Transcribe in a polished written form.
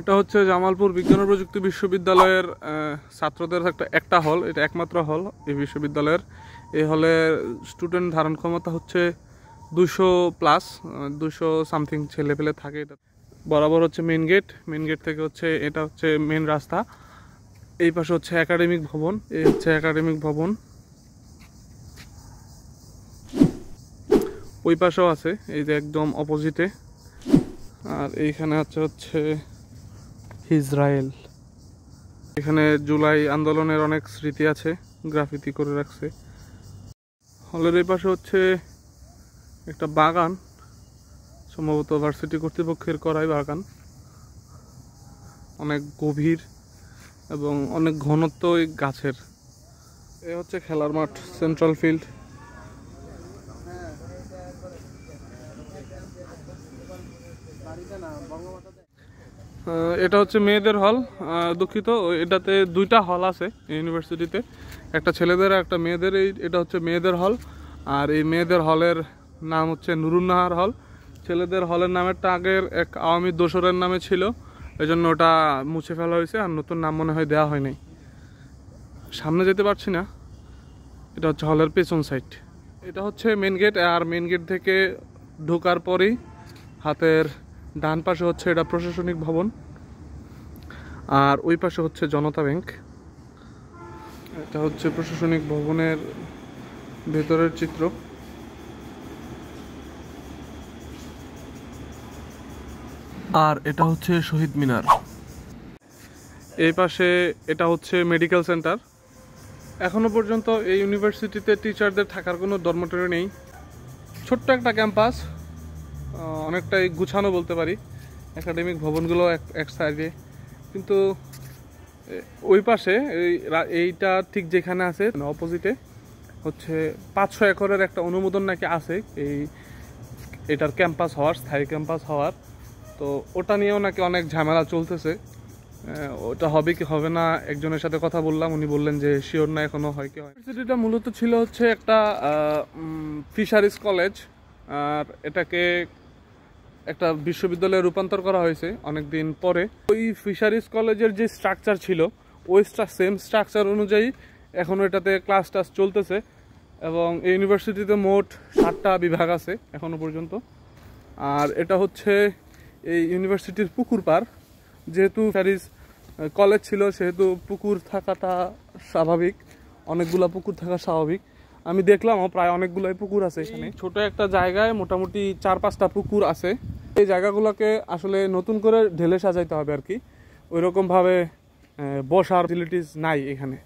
এটা হচ্ছে জামালপুর বিজ্ঞান ও প্রযুক্তি বিশ্ববিদ্যালয়ের ছাত্রদের একটা হল। এটা একমাত্র হল এই বিশ্ববিদ্যালয়ের। এই হলের স্টুডেন্ট ধারণ ক্ষমতা হচ্ছে 200+, 200 সামথিং ছেলে পেলে থাকে। এটা বরাবর হচ্ছে মেন গেট থেকে হচ্ছে এটা হচ্ছে মেন রাস্তা। এই পাশে হচ্ছে একাডেমিক ভবন। এই হচ্ছে একাডেমিক ভবন, ওই পাশেও আছে, এই যে একদম অপোজিটে। আর এইখানে হচ্ছে ইসরায়েল। এখানে জুলাই আন্দোলনের অনেক স্মৃতি আছে, গ্রাফিতি করে রাখছে। হলের এই পাশে হচ্ছে একটা বাগান, সম্ভবত ভার্সিটি কর্তৃপক্ষের করাই বাগান। অনেক গভীর এবং অনেক ঘনত্ব এই গাছের। এ হচ্ছে খেলার মাঠ, সেন্ট্রাল ফিল্ড। এটা হচ্ছে মেয়েদের হল। দুঃখিত, এটাতে দুইটা হল আছে ইউনিভার্সিটিতে, একটা ছেলেদের আর একটা মেয়েদের। এটা হচ্ছে মেয়েদের হল। আর এই মেয়েদের হলের নাম হচ্ছে নুরুন্নাহার হল। ছেলেদের হলের নামেরটা আগের এক আওয়ামী দোসরের নামে ছিল, এই জন্য ওটা মুছে ফেলা হয়েছে, আর নতুন নাম মনে হয় দেওয়া হয়নি। সামনে যেতে পারছি না। এটা হচ্ছে হলের পেছন সাইড। এটা হচ্ছে মেন গেট। আর মেন গেট থেকে ঢোকার পরেই হাতের ডান পাশে হচ্ছে এটা প্রশাসনিক ভবন, আর ওই পাশে হচ্ছে জনতা ব্যাংক। এটা হচ্ছে প্রশাসনিক ভবনের ভেতরের চিত্র। আর এটা হচ্ছে শহীদ মিনার। এই পাশে এটা হচ্ছে মেডিকেল সেন্টার। এখনো পর্যন্ত এই ইউনিভার্সিটিতে টিচারদের থাকার কোনো ডরমিটরি নেই। ছোট্ট একটা ক্যাম্পাস, অনেকটাই গুছানো বলতে পারি। একাডেমিক ভবনগুলো এক সাইডে, কিন্তু ওই পাশে এইটা ঠিক যেখানে আছে অপোজিটে হচ্ছে 500 একরের একটা অনুমোদন নাকি আছে এটার ক্যাম্পাস হওয়ার, স্থায়ী ক্যাম্পাস হওয়ার। তো ওটা নিয়েও নাকি অনেক ঝামেলা চলতেছে। ওটা হবে কি হবে না, একজনের সাথে কথা বললাম, উনি বললেন যে শিওর না এখনো হয় কি হয়। ইউনিভার্সিটিটা মূলত ছিল হচ্ছে একটা ফিশারিজ কলেজ, আর এটাকে একটা বিশ্ববিদ্যালয়ে রূপান্তর করা হয়েছে অনেক দিন পরে। ওই ফিশারিজ কলেজের যে স্ট্রাকচার ছিল, ওই সেম স্ট্রাকচার অনুযায়ী এখনও এটাতে ক্লাস টাস চলতেছে। এবং এই ইউনিভার্সিটিতে মোট 7টা বিভাগ আছে এখনো পর্যন্ত। আর এটা হচ্ছে এই ইউনিভার্সিটির পুকুর পাড়। যেহেতু ফিশারিজ কলেজ ছিল সেহেতু পুকুর থাকাটা স্বাভাবিক, অনেকগুলা পুকুর থাকা স্বাভাবিক। আমি দেখলাম প্রায় অনেকগুলাই পুকুর আছে এখানে। ছোট একটা জায়গায় মোটামুটি 4-5টা পুকুর আছে। এই জায়গাগুলোকে আসলে নতুন করে ঢেলে সাজাইতে হবে আর কি। ওইরকমভাবে বসার ফ্যাসিলিটিস নাই এখানে।